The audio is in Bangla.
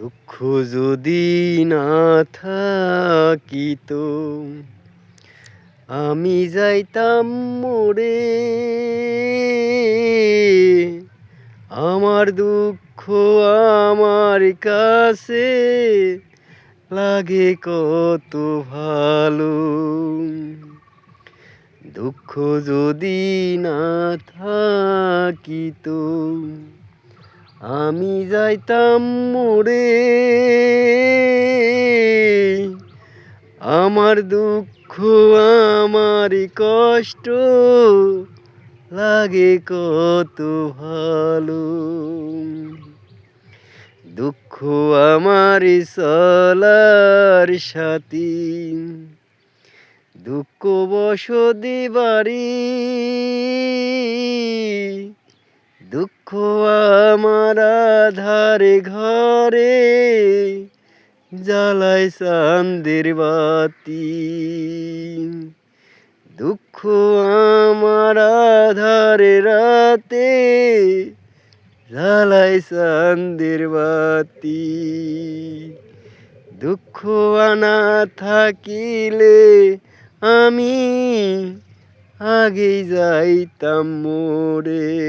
দুঃখ যদি না থাকিত আমি যাইতাম মরে। আমার দুঃখ আমার কাছে লাগে কত ভালো। দুঃখ যদি না থাকিত আমি যাইতাম মরে। আমার দুঃখ আমার কষ্ট লাগে কত ভালো। দুঃখ আমার চলার সাথী, দুঃখ বসতি বাড়ি। দুঃখ আমার আধারে ঘরে জ্বালায় চান্দের বাতি। দুঃখ আমার আধারে রাতে জ্বালায় চান্দের বাতি। দুঃখ আনা থাকিলে আমি আগেই যাইতাম মরে।